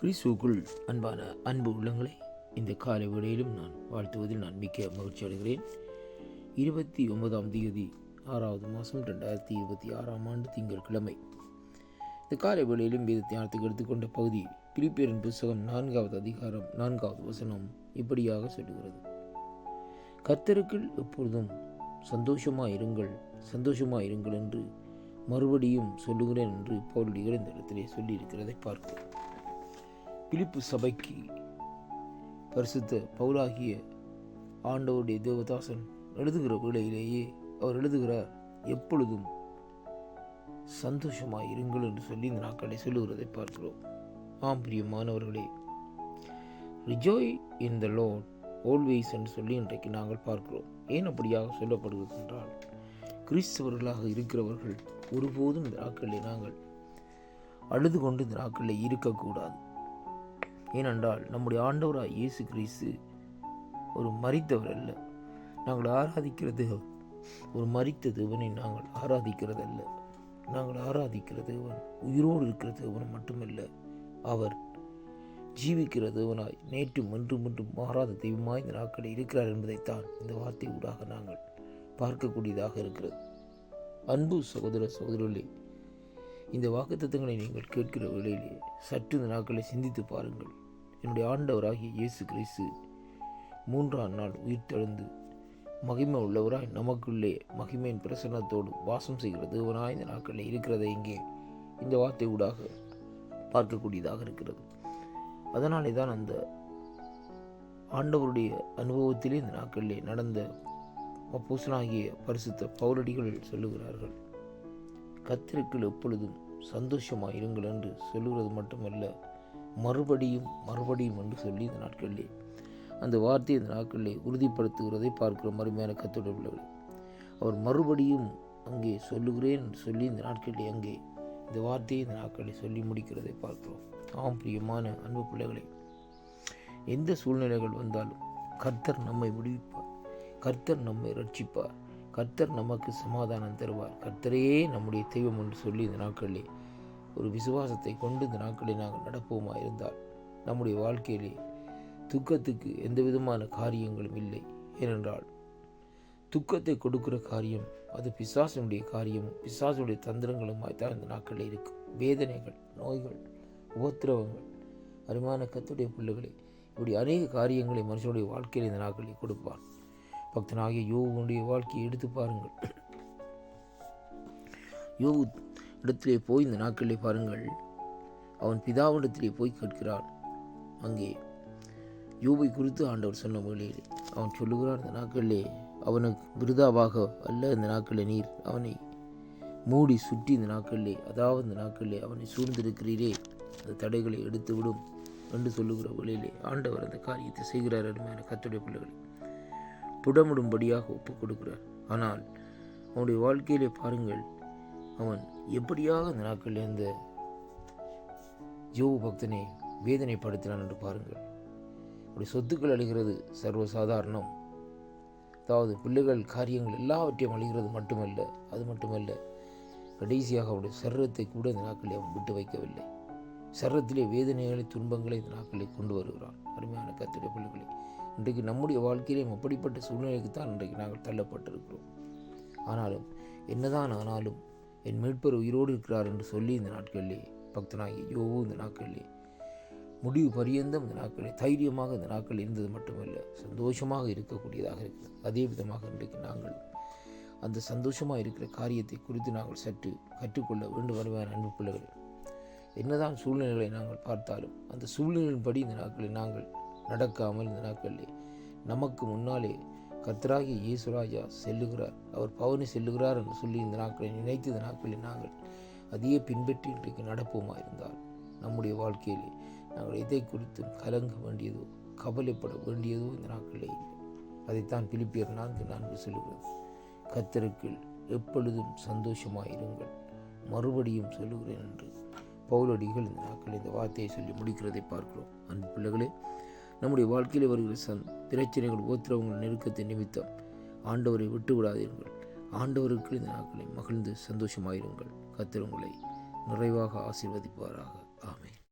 கிறிஸ்துவுக்குள் அன்பான அன்பு உள்ளங்களை இந்த காலை வேளையிலும் நான் வாழ்த்துவதில் நான் மிக்க மகிழ்ச்சி அடைகிறேன். 29ஆம் தேதி 6வது மாதம் 2026ஆம் ஆண்டு திங்கட்கிழமை. இந்த காலை வேளையிலும் வேத தியானத்துக்கு எடுத்துக்கொண்ட பகுதி பிலிப்பியரின் புத்தகம் 4வது அதிகாரம் 4வது வசனம் இப்படியாக சொல்லுகிறது: கர்த்தருக்குள் எப்பொழுதும் சந்தோஷமாயிருங்கள் என்று மறுபடியும் சொல்லுகிறேன் என்று பவுலடிகள் இந்த இடத்திலே சொல்லியிருக்கிறதை பார்க்கிறோம். பிலிப்பு சபைக்கு பரிசுத்த பவுலாகிய ஆண்டவருடைய தேவதாசன் எழுதுகிற வேளையிலேயே அவர் எழுதுகிறார், எப்பொழுதும் சந்தோஷமாயிருங்கள் என்று சொல்லி இந்த நாட்களை சொல்லுகிறதை பார்க்கிறோம். ஆம் பிரியமானவர்களே, ரிஜாய் இன் த லார்ட் ஆல்வேஸ் என்று சொல்லி இன்றைக்கு நாங்கள் பார்க்கிறோம். ஏன் அப்படியாக சொல்லப்படுகிறது என்றால், கிறிஸ்தவர்களாக இருக்கிறவர்கள் ஒருபோதும் இந்த நாட்களில் நாங்கள் அழுது கொண்டு இந்த நாட்களில் இருக்கக்கூடாது. ஏனென்றால் நம்முடைய ஆண்டவராய் இயேசு கிறிஸ்து ஒரு மரித்தவர் அல்ல. நாங்கள் ஆராதிக்கிறது ஒரு மரித்த தேவனை நாங்கள் ஆராதிக்கிறதல்ல. நாங்கள் ஆராதிக்கிற தேவன் உயிரோடு இருக்கிற தேவன் மட்டுமல்ல, அவர் ஜீவிக்கிற தேவனாய் நேற்றும் என்றும் மாறாத தெய்வமாய் இந்த நாட்களில் இருக்கிறார் என்பதைத்தான் இந்த வார்த்தை ஊடாக நாங்கள் பார்க்கக்கூடியதாக இருக்கிறது. அன்பு சகோதர சகோதரர்களே, இந்த வாக்குத்தத்தங்களை நீங்கள் கேட்கிற வேளையிலே சற்று இந்த நாட்களை சிந்தித்து பாருங்கள். என்னுடைய ஆண்டவராகிய இயேசு கிறிஸ்து 3ஆம் நாள் உயிர்த்தெழுந்து மகிமை உள்ளவராய் நமக்குள்ளே மகிமையின் பிரசன்னத்தோடு வாசம் செய்கிற தேவனாய் இந்த நாட்களில் இருக்கிறதை இங்கே இந்த வார்த்தை ஊடாக பார்க்கக்கூடியதாக இருக்கிறது. அதனாலே தான் அந்த ஆண்டவருடைய அனுபவத்திலே இந்த நாட்களிலே நடந்த அப்போஸ்தலனாகிய பரிசுத்த பவுலடிகள் சொல்லுகிறார்கள், கர்த்தருக்குள் எப்பொழுதும் சந்தோஷமாயிருங்கள் என்று சொல்லுகிறது மட்டுமல்ல, மறுபடியும் என்று சொல்லி இந்த நாட்களிலே அந்த வார்த்தையை இந்த நாட்களிலே உறுதிப்படுத்துகிறதை பார்க்கிறோம். அருமையான கர்த்தருடைய பிள்ளைகளே, அவர் மறுபடியும் அங்கே சொல்லுகிறேன் என்று சொல்லி இந்த நாட்களிலே அங்கே இந்த வார்த்தையை இந்த நாட்களிலே சொல்லி முடிக்கிறதை பார்க்கிறோம். ஆம் பிரியமான அன்பு பிள்ளைகளே, எந்த சூழ்நிலைகள் வந்தாலும் கர்த்தர் நம்மை விடுவிப்பார், கர்த்தர் நம்மை ரட்சிப்பார், கர்த்தர் நமக்கு சமாதானம் தருவார், கர்த்தரே நம்முடைய தெய்வம் என்று சொல்லி இந்த நாட்களிலே ஒரு விசுவாசத்தை கொண்டு இந்த நாட்களில் நாங்கள் நடப்போமா இருந்தால் நம்முடைய வாழ்க்கையிலே துக்கத்துக்கு எந்த விதமான காரியங்களும் இல்லை. ஏனென்றால் துக்கத்தை கொடுக்கிற காரியம் அது பிசாசனுடைய காரியமும் பிசாசனுடைய தந்திரங்களுமாய் தான் இந்த நாட்களில் இருக்கும். வேதனைகள், நோய்கள், உபத்திரவங்கள், அருமையான கர்த்தருடைய பிள்ளைகளே, இப்படி அநேக காரியங்களை மனுஷனுடைய வாழ்க்கையில் இந்த நாட்களில் கொடுப்பான். பக்தனாகிய யோபுடைய வாழ்க்கையை எடுத்து பாருங்கள். யோபு இடத்திலே போய் இந்த நாட்களிலே பாருங்கள், அவன் பிதாவிடத்திலே போய் கேட்கிறான். அங்கே யோபை குறித்து ஆண்டவர் சொன்ன வேளையிலே அவன் சொல்லுகிறான், இந்த நாட்களிலே அவனுக்கு விருதாவாக அல்ல, இந்த நாட்களில் நீர் அவனை மூடி சுற்றி இந்த நாட்களிலே, அதாவது இந்த நாட்களிலே அவனை சூழ்ந்திருக்கிறீரே, அந்த தடைகளை எடுத்து விடும் என்று சொல்லுகிற வேளையிலே ஆண்டவர் அந்த காரியத்தை செய்கிறார். அருமையான கர்த்தருடைய பிள்ளைகளை, புடமிடும்படியாக ஒப்புக் கொடுக்கிறார். ஆனால் அவனுடைய வாழ்க்கையிலே பாருங்கள், அவன் எப்படியாக அந்த நாட்களில் அந்த யோபு பக்தனை வேதனைப்படுத்தினான் என்று பாருங்கள். அப்படி சொத்துக்கள் அழிகிறது சர்வசாதாரணம். அதாவது பிள்ளைகள் காரியங்கள் எல்லாவற்றையும் அழிகிறது அது மட்டுமல்ல, கடைசியாக அவனுடைய சரீரத்தை கூட இந்த நாட்களில் அவன் விட்டு வைக்கவில்லை. சரீரத்திலே வேதனைகளை, துன்பங்களை இந்த நாட்களில் கொண்டு வருகிறான். அருமையான கர்த்தருடைய பிள்ளைகளை, இன்றைக்கு நம்முடைய வாழ்க்கையிலும் அப்படிப்பட்ட சூழ்நிலைக்கு தான் இன்றைக்கு நாங்கள் தள்ளப்பட்டிருக்கிறோம். ஆனாலும் என்னதான் ஆனாலும் என் மீட்பர் உயிரோடு இருக்கிறார் என்று சொல்லி இந்த நாட்களிலே பக்தனாகிய யோபு இந்த நாட்களிலே முடிவு பரியந்தம் இந்த நாட்களில் தைரியமாக இந்த நாட்கள் இருந்தது மட்டுமல்ல, சந்தோஷமாக இருக்கக்கூடியதாக இருக்கிறது. அதே விதமாக இன்றைக்கு நாங்கள் அந்த சந்தோஷமாக இருக்கிற காரியத்தை குறித்து நாங்கள் சற்று கற்றுக்கொள்ள வேண்டும். வருவான அன்பு பிள்ளைகள், என்னதான் சூழ்நிலைகளை நாங்கள் பார்த்தாலும் அந்த சூழ்நிலையின்படி இந்த நாட்களில் நாங்கள் நடக்காமல் இந்த நாட்களிலே நமக்கு முன்னாலே கர்த்தராகிய இயேசுராஜா செல்லுகிறார், அவர் பவனி செல்லுகிறார் என்று சொல்லி இந்த நாட்களை நினைத்து இந்த நாட்களில் நாங்கள் அதையே பின்பற்றி இன்றைக்கு நடப்போமா இருந்தால் நம்முடைய வாழ்க்கையிலே நாங்கள் எதை குறித்தும் கலங்க வேண்டியதோ கவலைப்பட வேண்டியதோ இந்த நாட்களே இல்லை. அதைத்தான் பிலிப்பியர் 4:4 சொல்லுகிறது, கர்த்தருக்குள் எப்பொழுதும் சந்தோஷமாயிருங்கள், மறுபடியும் சொல்லுகிறேன் என்று பவுலடிகள் இந்த நாட்களில் இந்த வார்த்தையை சொல்லி முடிக்கிறதை பார்க்கிறோம். அன்பு பிள்ளைகளே, நம்முடைய வாழ்க்கையில் வருகிற பிரச்சனைகள், உபத்திரவங்கள், நெருக்கத்தை நிமித்தம் ஆண்டவரை விட்டு விடாதீர்கள். ஆண்டவருக்கு இந்த நாட்களை மகிழ்ந்து சந்தோஷமாயிருங்கள். கர்த்தர் உங்களை நிறைவாக ஆசீர்வதிப்பாராக. ஆமென்.